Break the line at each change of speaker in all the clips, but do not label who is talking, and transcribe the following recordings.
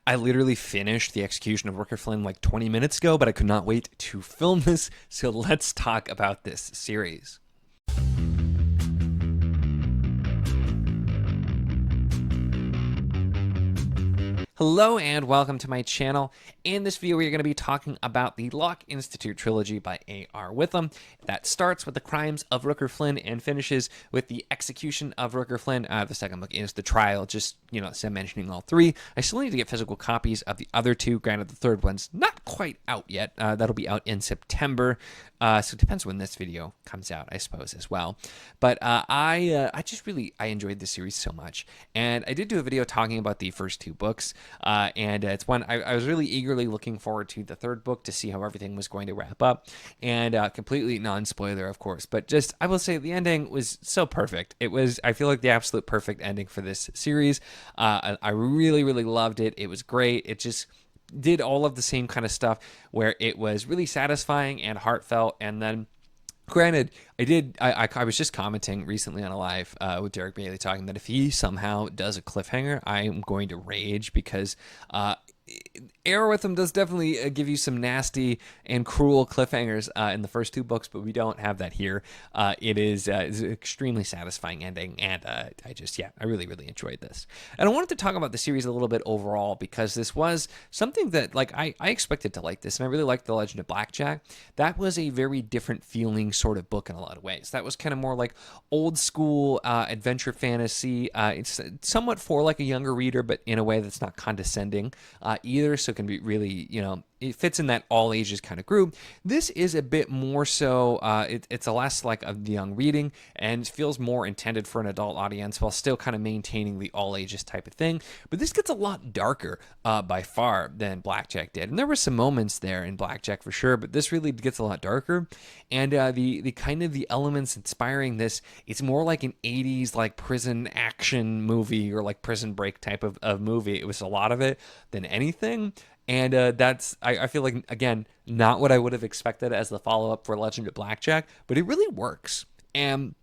I literally finished the execution of Rooker Flynn like 20 minutes ago, but I could not wait to film this. So let's talk about this series. Hello and welcome to my channel. In this video, we are going to be talking about the Locke Institute trilogy by A.R. Witham. That starts with the crimes of Rooker Flynn and finishes with the execution of Rooker Flynn. The second book is the trial, just, instead of mentioning all three. I still need to get physical copies of the other two. Granted, the third one's not quite out yet. That'll be out in September. So it depends when this video comes out, I suppose, as well. But I enjoyed this series so much. And I did do a video talking about the first two books. And it's one I was really eagerly looking forward to the third book to see how everything was going to wrap up. And completely non-spoiler, of course. But just, I will say, the ending was so perfect. It was, I feel like, the absolute perfect ending for this series. I really, really loved it. It was great. It just did all of the same kind of stuff where it was really satisfying and heartfelt. And then, granted, I was just commenting recently on a live with Derek Bailey talking that if he somehow does a cliffhanger, I am going to rage because Arrow Witham does definitely give you some nasty and cruel cliffhangers in the first two books, but we don't have that here. It is an extremely satisfying ending, and I really, really enjoyed this. And I wanted to talk about the series a little bit overall because this was something that, like, I expected to like this, and I really liked The Legend of Blackjack. That was a very different feeling sort of book in a lot of ways. That was kind of more like old school adventure fantasy. It's somewhat for like a younger reader, but in a way that's not condescending either, so it can be really, it fits in that all ages kind of group. This is a bit more so, it's a less like a young reading and feels more intended for an adult audience while still kind of maintaining the all ages type of thing. But this gets a lot darker by far than Blackjack did. And there were some moments there in Blackjack for sure, but this really gets a lot darker. And the kind of the elements inspiring this, it's more like an 80s like prison action movie or like Prison Break type of movie. It was a lot of it than anything. And that's, I feel like, again, not what I would have expected as the follow-up for Legend of Blackjack, but it really works. And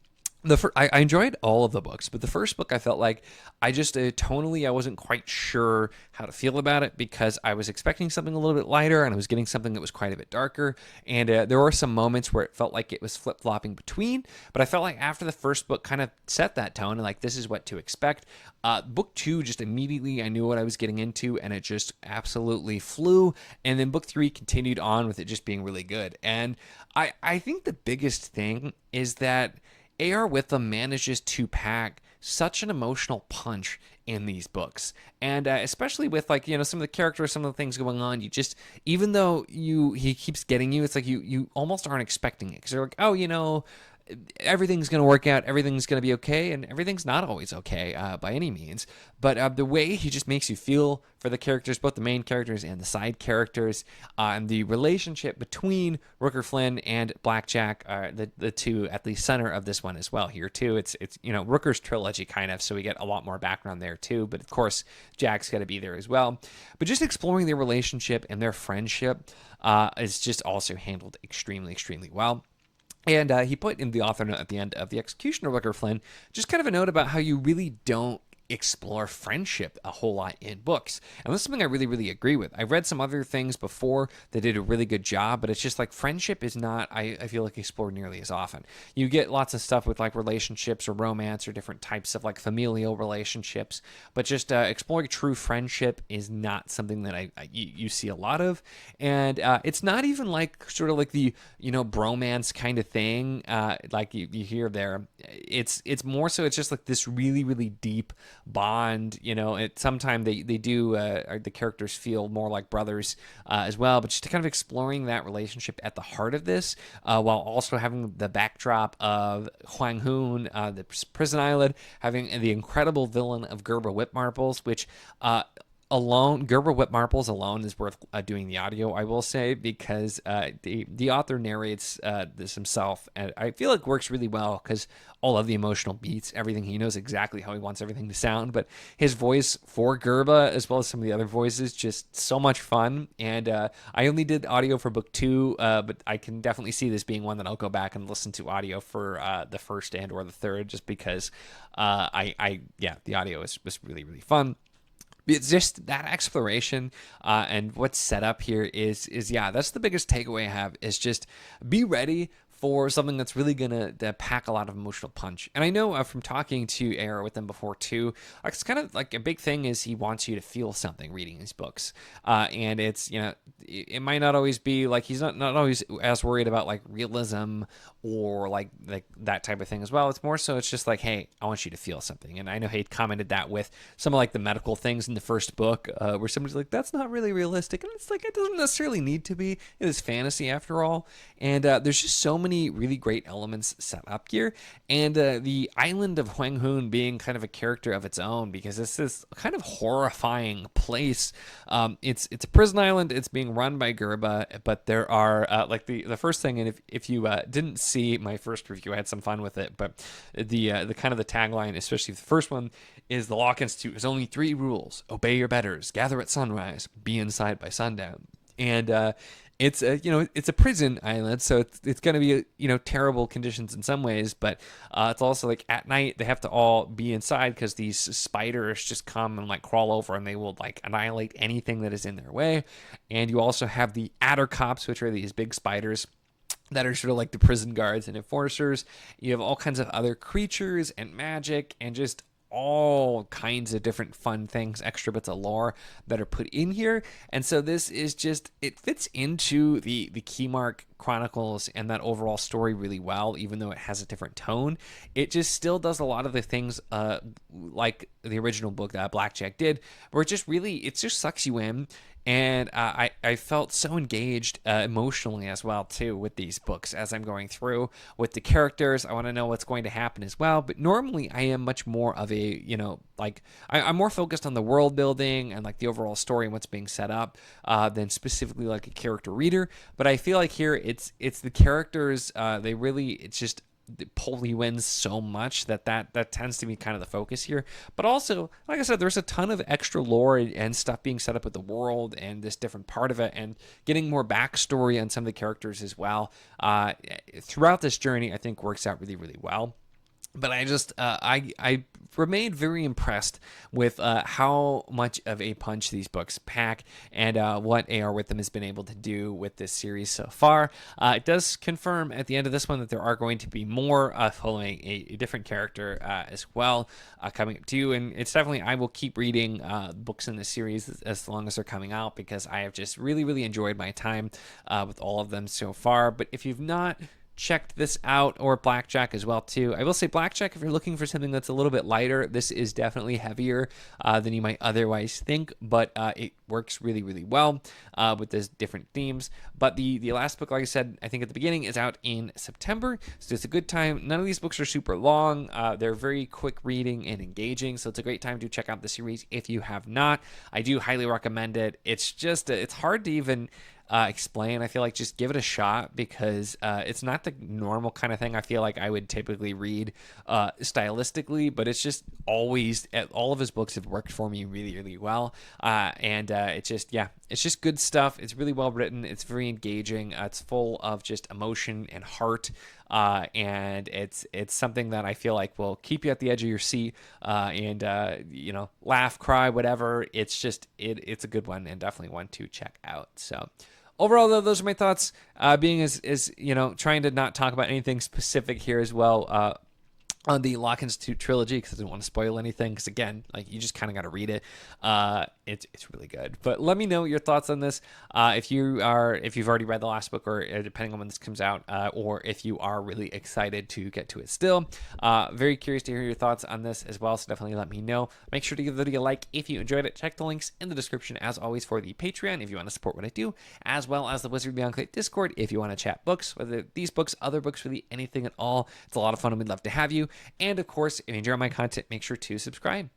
I enjoyed all of the books, but the first book I felt like I just tonally I wasn't quite sure how to feel about it because I was expecting something a little bit lighter and I was getting something that was quite a bit darker. And there were some moments where it felt like it was flip-flopping between, but I felt like after the first book kind of set that tone and like this is what to expect. Book two, just immediately I knew what I was getting into and it just absolutely flew. And then book three continued on with it just being really good. And I think the biggest thing is that A.R. Witham manages to pack such an emotional punch in these books. And especially with, like, some of the characters, some of the things going on, you just, even though he keeps getting you, it's like you almost aren't expecting it. Because you're like, oh, everything's going to work out, everything's going to be okay, and everything's not always okay by any means. But the way he just makes you feel for the characters, both the main characters and the side characters, and the relationship between Rooker Flynn and Blackjack, the two at the center of this one as well here too. It's Rooker's trilogy kind of, so we get a lot more background there too. But of course, Jack's got to be there as well. But just exploring their relationship and their friendship is just also handled extremely, extremely well. And he put in the author note at the end of The Execution of Rooker Flynn just kind of a note about how you really don't explore friendship a whole lot in books. And that's something I really, really agree with. I've read some other things before that did a really good job, but it's just like friendship is not, I feel like, explored nearly as often. You get lots of stuff with like relationships or romance or different types of like familial relationships, but just exploring true friendship is not something that you see a lot of. And it's not even like sort of like the, bromance kind of thing like you hear there. It's more so it's just like this really, really deep bond. Sometimes they do the characters feel more like brothers as well, but just kind of exploring that relationship at the heart of this while also having the backdrop of Huang Hoon, the prison island, having the incredible villain of Gerber Whitmarbles, which Gerber Whitmarbles alone is worth doing the audio, I will say, because the author narrates this himself, and I feel it works really well because all of the emotional beats, everything, he knows exactly how he wants everything to sound, but his voice for Gerber, as well as some of the other voices, just so much fun. And I only did audio for book two, but I can definitely see this being one that I'll go back and listen to audio for the first and or the third, just because the audio was really, really fun. it's just that exploration and what's set up here is yeah, that's the biggest takeaway I have, is just be ready for something that's really gonna pack a lot of emotional punch. And I know from talking to AR with them before too, it's kind of like a big thing is he wants you to feel something reading these books. And it's, you know, it might not always be like, he's not always as worried about like realism or like that type of thing as well. It's more so it's just like, hey, I want you to feel something. And I know he commented that with some of like the medical things in the first book, where somebody's like, that's not really realistic. And it's like, it doesn't necessarily need to be. It is fantasy after all. And there's just so many really great elements set up here, and the island of Huang Hun being kind of a character of its own, because it's this kind of horrifying place. It's a prison island. It's being run by Gerba, but there are like the first thing, and if you didn't see my first review, I had some fun with it, but the kind of the tagline, especially the first one, is the Locke Institute has only 3 rules: obey your betters, gather at sunrise, be inside by sundown. And it's a, you know, it's a prison island, so it's going to be, you know, terrible conditions in some ways, but it's also like at night they have to all be inside because these spiders just come and like crawl over and they will like annihilate anything that is in their way. And you also have the adder cops, which are these big spiders that are sort of like the prison guards and enforcers. You have all kinds of other creatures and magic and just all kinds of different fun things, extra bits of lore that are put in here. And so this is just, it fits into the Keymark Chronicles and that overall story really well, even though it has a different tone. It just still does a lot of the things like the original book that Blackjack did, where it just sucks you in. And I felt so engaged emotionally as well, too, with these books as I'm going through with the characters. I want to know what's going to happen as well. But normally I am much more of a, you know, like I'm more focused on the world building and like the overall story and what's being set up than specifically like a character reader. But I feel like here it's the characters. It's just pull you in so much that tends to be kind of the focus here. But also, like I said, there's a ton of extra lore and stuff being set up with the world and this different part of it, and getting more backstory on some of the characters as well throughout this journey, I think works out really, really well. But I just, I remained very impressed with how much of a punch these books pack, and what AR Witham has been able to do with this series so far. It does confirm at the end of this one that there are going to be more following a different character as well coming up too. And it's definitely, I will keep reading books in this series as long as they're coming out, because I have just really, really enjoyed my time with all of them so far. But if you've not checked this out, or Blackjack as well too, I will say Blackjack, if you're looking for something that's a little bit lighter, this is definitely heavier than you might otherwise think, but it works really, really well with those different themes. But the last book, like I said, I think at the beginning, is out in September, so it's a good time. None of these books are super long. They're very quick reading and engaging, so it's a great time to check out the series if you have not. I do highly recommend it. It's just, it's hard to even explain. I feel like just give it a shot, because it's not the normal kind of thing I feel like I would typically read stylistically, but it's just always, all of his books have worked for me really, really well. And it's just, yeah, it's just good stuff. It's really well written. It's very engaging. It's full of just emotion and heart. And it's something that I feel like will keep you at the edge of your seat, and you know, laugh, cry, whatever. It's just, it's a good one, and definitely one to check out. So overall, though, those are my thoughts. Being as you know, trying to not talk about anything specific here as well. On the Locke Institute trilogy, because I didn't want to spoil anything, because again, like, you just kind of got to read it. It's really good. But let me know your thoughts on this. If you've already read the last book, or depending on when this comes out, or if you are really excited to get to it still. Very curious to hear your thoughts on this as well, so definitely let me know. Make sure to give the video a like if you enjoyed it. Check the links in the description as always for the Patreon if you want to support what I do, as well as the Wizard Beyond Click Discord if you want to chat books, whether these books, other books, really anything at all. It's a lot of fun, and we'd love to have you. And of course, if you enjoy my content, make sure to subscribe.